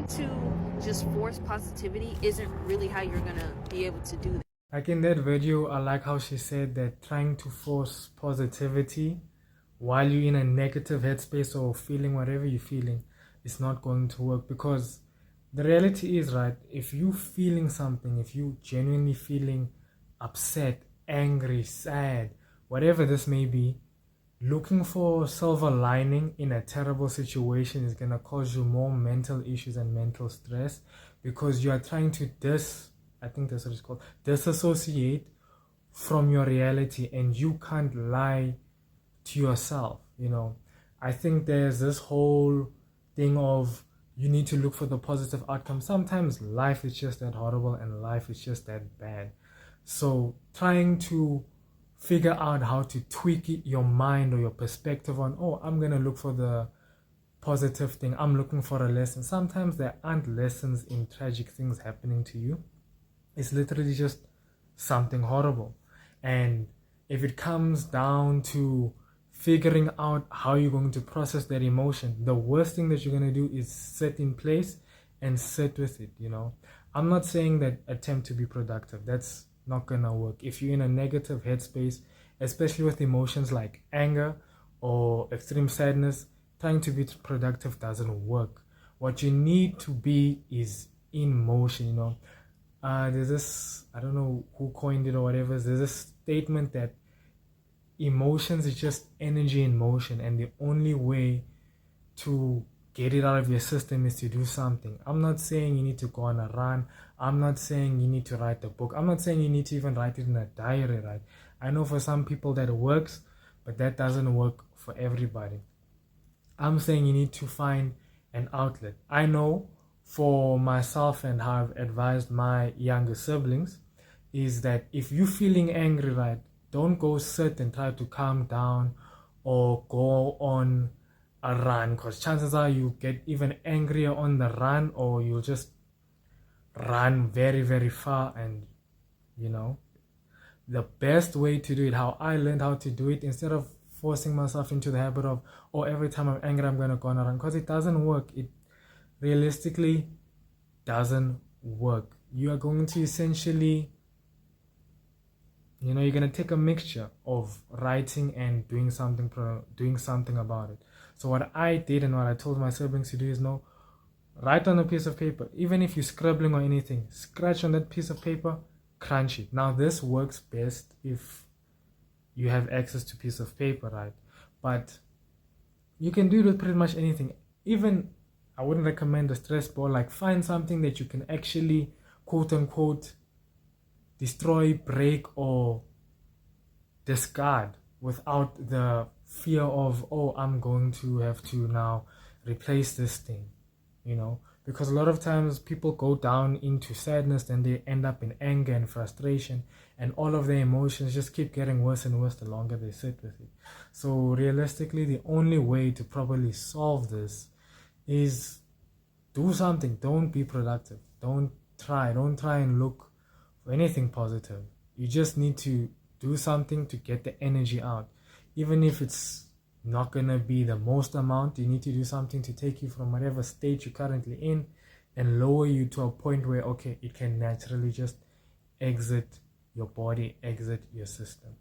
trying to just force positivity isn't really how you're gonna be able to do that. Like in that video, I like how she said that trying to force positivity while you're in a negative headspace or feeling whatever you're feeling is not going to work, because the reality is, right, if you feeling something, if you genuinely feeling upset, angry, sad, whatever this may be, looking for silver lining in a terrible situation is going to cause you more mental issues and mental stress, because you are trying to I think that's what it's called, disassociate from your reality, and you can't lie to yourself. I think there's this whole thing of you need to look for the positive outcome. Sometimes life is just that horrible and life is just that bad. So trying to figure out how to tweak your mind or your perspective on, oh, I'm going to look for the positive thing, I'm looking for a lesson. Sometimes there aren't lessons in tragic things happening to you. It's literally just something horrible. And if it comes down to figuring out how you're going to process that emotion, the worst thing that you're going to do is sit in place and sit with it. I'm not saying that attempt to be productive. That's not going to work. If you're in a negative headspace, especially with emotions like anger or extreme sadness, trying to be productive doesn't work. What you need to be is in motion. There's this, I don't know who coined it or whatever, there's this statement that emotions is just energy in motion, and the only way to get it out of your system is to do something. I'm not saying you need to go on a run. I'm not saying you need to write a book. I'm not saying you need to even write it in a diary, right? I know for some people that works, but that doesn't work for everybody. I'm saying you need to find an outlet. I know for myself and how I've advised my younger siblings is that if you're feeling angry, right, don't go sit and try to calm down or go on a run, because chances are you get even angrier on the run, or you'll just run very, very far. And the best way to do it, how I learned how to do it, instead of forcing myself into the habit of, oh, every time I'm angry I'm gonna go on a run, because it doesn't work. It realistically doesn't work. You are going to essentially, you're going to take a mixture of writing and doing something about it. So what I did and what I told my siblings to do is, no, write on a piece of paper. Even if you're scribbling or anything, scratch on that piece of paper, crunch it. Now this works best if you have access to piece of paper, right? But you can do it with pretty much anything. Even I wouldn't recommend a stress ball. Like, find something that you can actually, quote unquote, destroy, break, or discard without the fear of, oh, I'm going to have to now replace this thing, because a lot of times people go down into sadness and they end up in anger and frustration, and all of their emotions just keep getting worse and worse the longer they sit with it. So realistically, the only way to properly solve this is do something. Don't be productive. Don't try and look for anything positive. You just need to do something to get the energy out. Even if it's not gonna be the most amount, you need to do something to take you from whatever state you're currently in and lower you to a point where, okay, it can naturally just exit your body, exit your system.